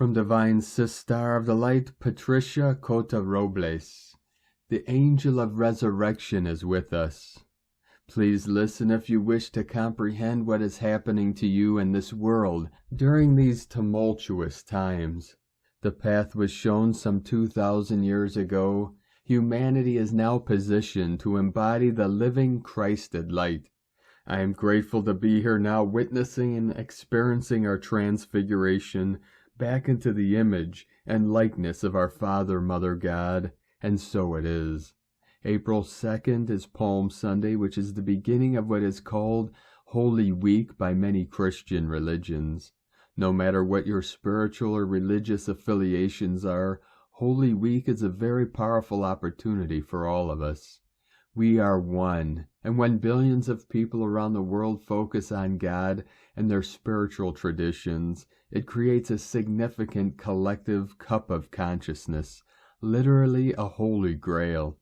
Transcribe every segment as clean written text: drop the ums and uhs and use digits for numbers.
From Divine Sister of the Light, Patricia Cota-Robles. The angel of resurrection is with us. Please listen if you wish to comprehend what is happening to you in this world during these tumultuous times. The path was shown some 2,000 years ago. Humanity is now positioned to embody the living Christed light. I am grateful to be here now, witnessing and experiencing our transfiguration back into the image and likeness of our Father, Mother, God, and so it is. April 2nd is Palm Sunday, which is the beginning of what is called Holy Week by many Christian religions. No matter what your spiritual or religious affiliations are, Holy Week is a very powerful opportunity for all of us. We are one, and when billions of people around the world focus on God and their spiritual traditions, it creates a significant collective cup of consciousness, literally a holy grail.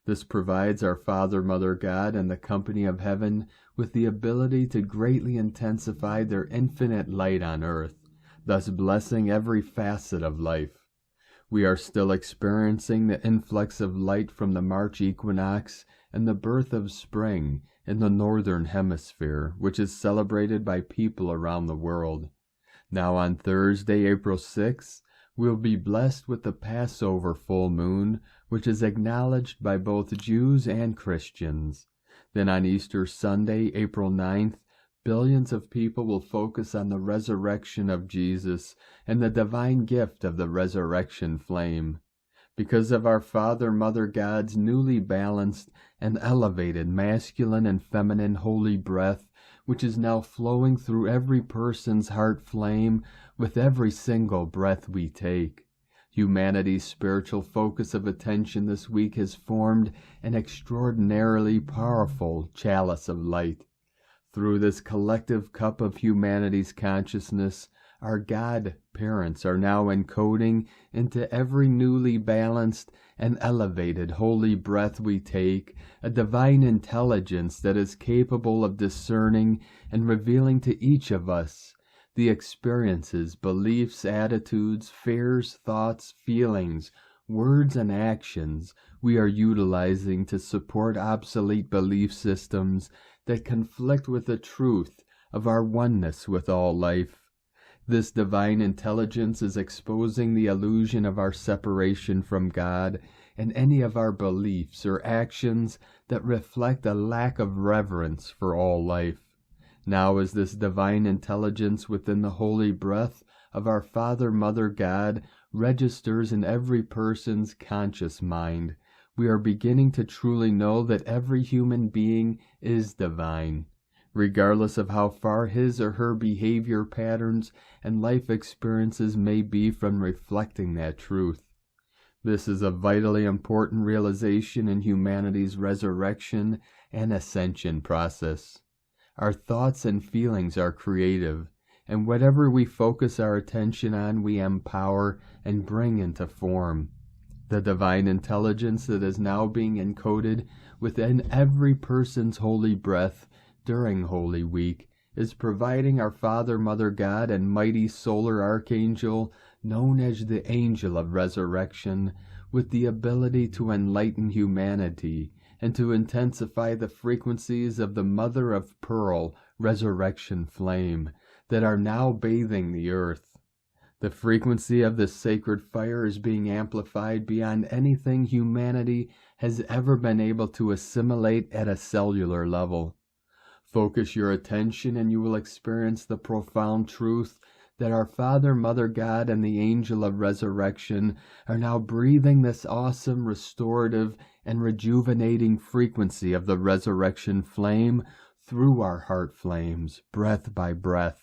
This provides our Father, Mother, God, and the company of heaven with the ability to greatly intensify their infinite light on earth, thus blessing every facet of life. We are still experiencing the influx of light from the March equinox and the birth of spring in the northern hemisphere, which is celebrated by people around the world. Now on Thursday, April 6th, we'll be blessed with the Passover full moon, which is acknowledged by both Jews and Christians. Then on Easter Sunday, April 9th, billions of people will focus on the resurrection of Jesus and the divine gift of the resurrection flame. Because of our Father, Mother, God's newly balanced and elevated masculine and feminine holy breath, which is now flowing through every person's heart flame with every single breath we take. Humanity's spiritual focus of attention this week has formed an extraordinarily powerful chalice of light. Through this collective cup of humanity's consciousness, our God parents are now encoding into every newly balanced and elevated holy breath we take a divine intelligence that is capable of discerning and revealing to each of us the experiences, beliefs, attitudes, fears, thoughts, feelings, words, and actions we are utilizing to support obsolete belief systems that conflict with the truth of our oneness with all life. This divine intelligence is exposing the illusion of our separation from God and any of our beliefs or actions that reflect a lack of reverence for all life. Now as this divine intelligence within the holy breath of our Father, Mother, God registers in every person's conscious mind, we are beginning to truly know that every human being is divine, regardless of how far his or her behavior patterns and life experiences may be from reflecting that truth. This is a vitally important realization in humanity's resurrection and ascension process. Our thoughts and feelings are creative, and whatever we focus our attention on, we empower and bring into form. The divine intelligence that is now being encoded within every person's holy breath during Holy Week is providing our Father, Mother, God, and mighty solar archangel, known as the Angel of Resurrection, with the ability to enlighten humanity and to intensify the frequencies of the Mother of Pearl resurrection flame that are now bathing the earth. The frequency of this sacred fire is being amplified beyond anything humanity has ever been able to assimilate at a cellular level. Focus your attention and you will experience the profound truth that our Father, Mother, God, and the Angel of Resurrection are now breathing this awesome, restorative, and rejuvenating frequency of the resurrection flame through our heart flames, breath by breath.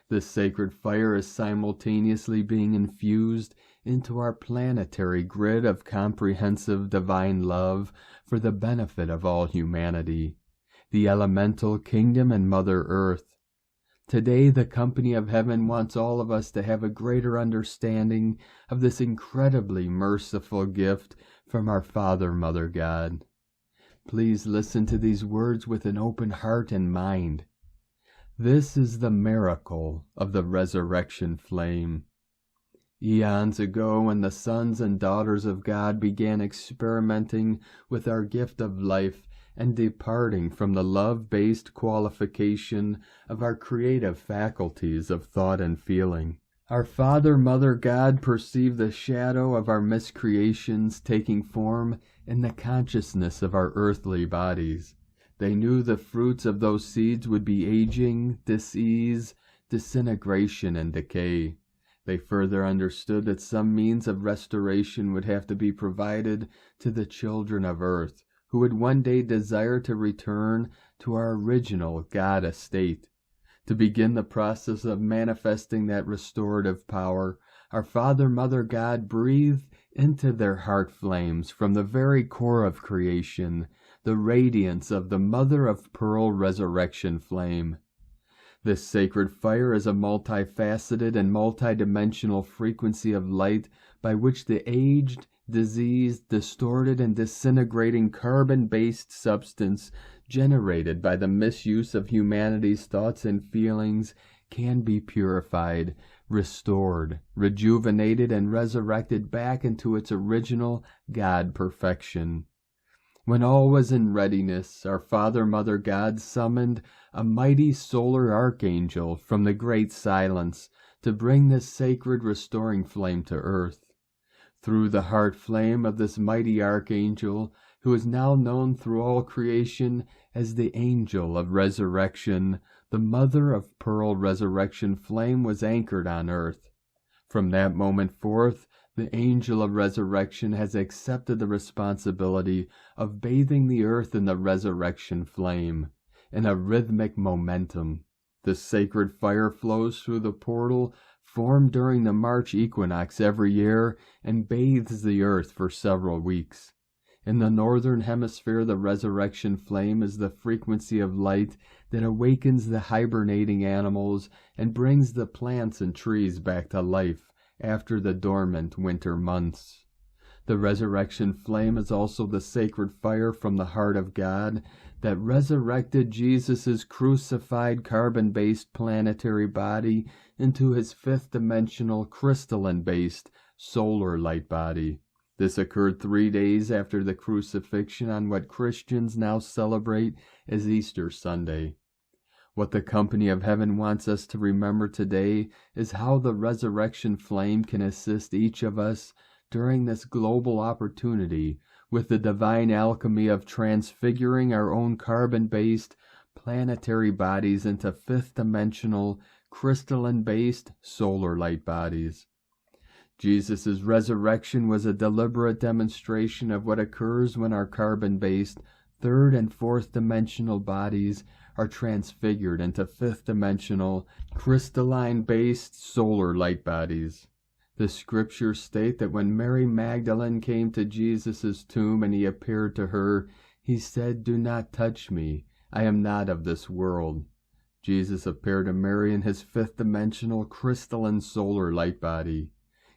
This sacred fire is simultaneously being infused into our planetary grid of comprehensive divine love for the benefit of all humanity, the elemental kingdom and Mother Earth. Today, the company of heaven wants all of us to have a greater understanding of this incredibly merciful gift from our Father, Mother, God. Please listen to these words with an open heart and mind. This is the miracle of the resurrection flame. Eons ago, when the sons and daughters of God began experimenting with our gift of life and departing from the love-based qualification of our creative faculties of thought and feeling, our Father, Mother God perceived the shadow of our miscreations taking form in the consciousness of our earthly bodies. They knew the fruits of those seeds would be aging, disease, disintegration, and decay. They further understood that some means of restoration would have to be provided to the children of earth, who would one day desire to return to our original God estate. To begin the process of manifesting that restorative power, our Father, Mother God breathed into their heart flames from the very core of creation the radiance of the mother of pearl resurrection flame. This sacred fire is a multifaceted and multidimensional frequency of light by which the aged, diseased, distorted, and disintegrating carbon-based substance generated by the misuse of humanity's thoughts and feelings can be purified, restored, rejuvenated, and resurrected back into its original God perfection. When all was in readiness, our Father, Mother God summoned a mighty solar archangel from the great silence to bring this sacred restoring flame to earth. Through the heart flame of this mighty archangel, who is now known through all creation as the Angel of Resurrection, the mother of pearl resurrection flame was anchored on earth. From that moment forth, the Angel of Resurrection has accepted the responsibility of bathing the earth in the resurrection flame, in a rhythmic momentum. The sacred fire flows through the portal formed during the March equinox every year and bathes the earth for several weeks. In the northern hemisphere, the resurrection flame is the frequency of light that awakens the hibernating animals and brings the plants and trees back to life after the dormant winter months. The resurrection flame is also the sacred fire from the heart of God that resurrected Jesus' crucified carbon-based planetary body into his fifth-dimensional crystalline-based solar light body. This occurred 3 days after the crucifixion on what Christians now celebrate as Easter Sunday. What the company of heaven wants us to remember today is how the resurrection flame can assist each of us during this global opportunity with the divine alchemy of transfiguring our own carbon-based planetary bodies into fifth-dimensional, crystalline-based solar light bodies. Jesus' resurrection was a deliberate demonstration of what occurs when our carbon-based third and fourth dimensional bodies are transfigured into fifth-dimensional, crystalline-based solar light bodies. The scriptures state that when Mary Magdalene came to Jesus' tomb and he appeared to her, he said, "Do not touch me, I am not of this world." Jesus appeared to Mary in his fifth-dimensional, crystalline solar light body.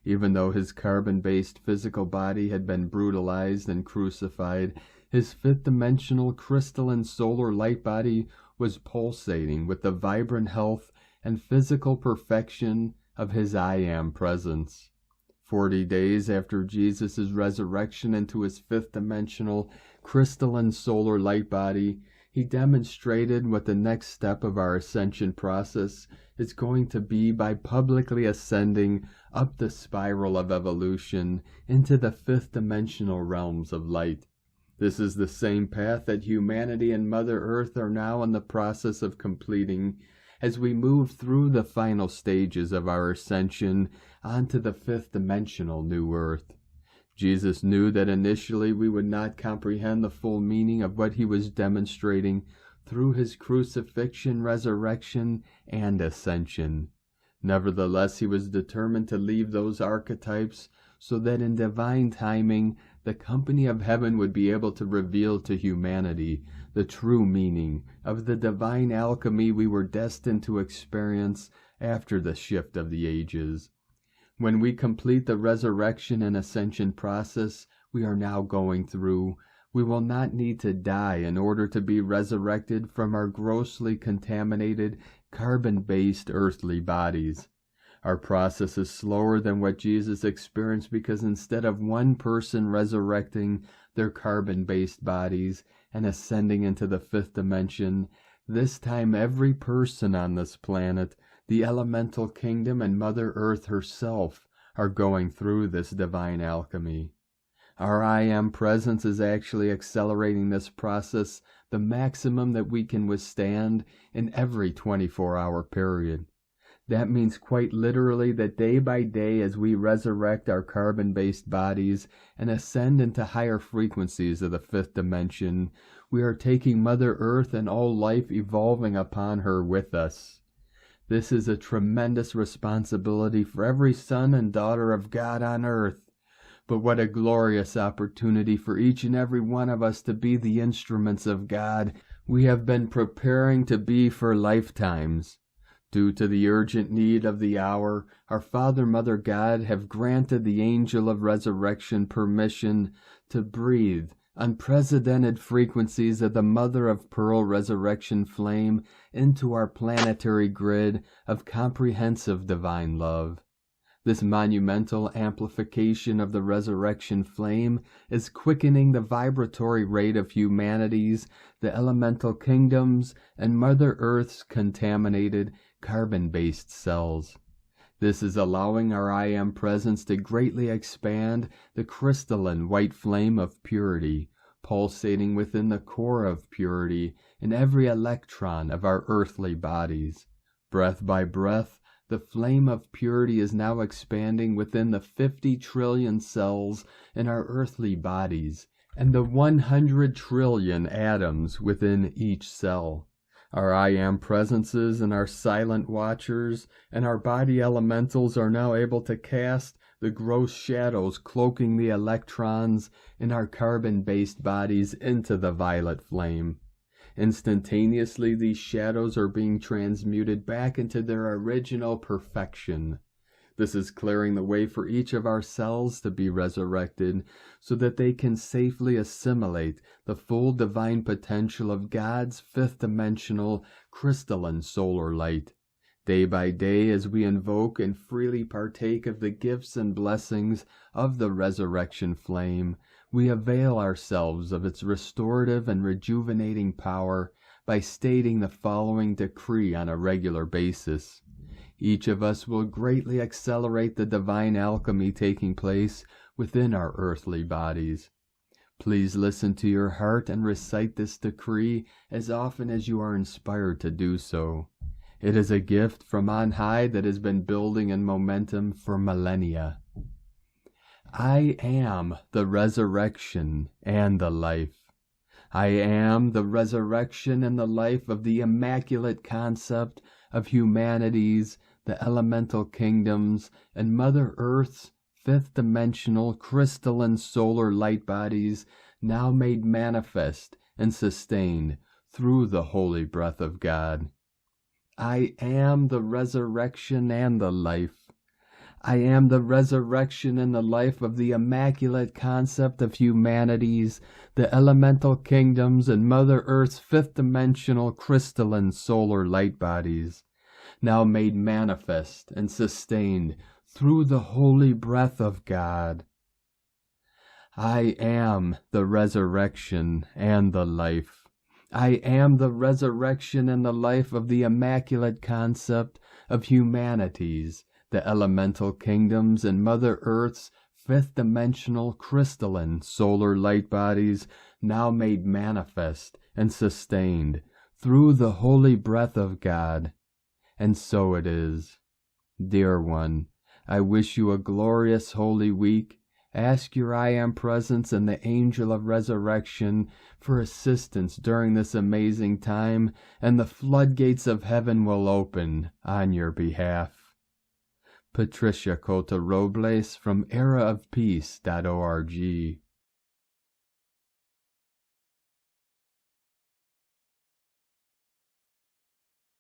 Even though his carbon-based physical body had been brutalized and crucified, his fifth-dimensional crystalline solar light body was pulsating with the vibrant health and physical perfection of his I Am presence. 40 days after Jesus' resurrection into his fifth-dimensional crystalline solar light body, he demonstrated what the next step of our ascension process is going to be by publicly ascending up the spiral of evolution into the fifth-dimensional realms of light. This is the same path that humanity and Mother Earth are now in the process of completing as we move through the final stages of our ascension onto the fifth-dimensional new Earth. Jesus knew that initially we would not comprehend the full meaning of what he was demonstrating through his crucifixion, resurrection, and ascension. Nevertheless, he was determined to leave those archetypes so that in divine timing, the company of heaven would be able to reveal to humanity the true meaning of the divine alchemy we were destined to experience after the shift of the ages. When we complete the resurrection and ascension process we are now going through, we will not need to die in order to be resurrected from our grossly contaminated, carbon-based earthly bodies. Our process is slower than what Jesus experienced because instead of one person resurrecting their carbon-based bodies and ascending into the fifth dimension, this time every person on this planet, the elemental kingdom, and Mother Earth herself are going through this divine alchemy. Our I Am presence is actually accelerating this process the maximum that we can withstand in every 24-hour period. That means quite literally that day by day as we resurrect our carbon-based bodies and ascend into higher frequencies of the fifth dimension, we are taking Mother Earth and all life evolving upon her with us. This is a tremendous responsibility for every son and daughter of God on earth. But what a glorious opportunity for each and every one of us to be the instruments of God we have been preparing to be for lifetimes. Due to the urgent need of the hour, our Father, Mother God have granted the angel of resurrection permission to breathe unprecedented frequencies of the Mother of Pearl resurrection flame into our planetary grid of comprehensive divine love. This monumental amplification of the resurrection flame is quickening the vibratory rate of humanity's, the elemental kingdoms, and Mother Earth's contaminated carbon-based cells. This is allowing our I Am presence to greatly expand the crystalline white flame of purity, pulsating within the core of purity in every electron of our earthly bodies. Breath by breath, the flame of purity is now expanding within the 50 trillion cells in our earthly bodies and the 100 trillion atoms within each cell. Our I Am presences and our silent watchers and our body elementals are now able to cast the gross shadows cloaking the electrons in our carbon-based bodies into the violet flame. Instantaneously, these shadows are being transmuted back into their original perfection. This is clearing the way for each of our cells to be resurrected so that they can safely assimilate the full divine potential of God's fifth-dimensional crystalline solar light. Day by day, as we invoke and freely partake of the gifts and blessings of the resurrection flame, we avail ourselves of its restorative and rejuvenating power by stating the following decree on a regular basis. Each of us will greatly accelerate the divine alchemy taking place within our earthly bodies. Please listen to your heart and recite this decree as often as you are inspired to do so. It is a gift from on high that has been building in momentum for millennia. I am the resurrection and the life. I am the resurrection and the life of the immaculate concept of humanity's, the elemental kingdoms, and Mother Earth's fifth-dimensional crystalline solar light bodies now made manifest and sustained through the holy breath of God. I am the resurrection and the life. I am the resurrection and the life of the immaculate concept of humanity's, the elemental kingdoms, and Mother Earth's fifth-dimensional crystalline solar light bodies, now made manifest and sustained through the holy breath of God. I am the resurrection and the life. I am the resurrection and the life of the immaculate concept of humanity's, the elemental kingdoms, and Mother Earth's fifth-dimensional crystalline solar light bodies now made manifest and sustained through the holy breath of God. And so it is. Dear one, I wish you a glorious Holy Week. Ask your I Am presence and the angel of resurrection for assistance during this amazing time, and the floodgates of heaven will open on your behalf. Patricia Cota-Robles from eraofpeace.org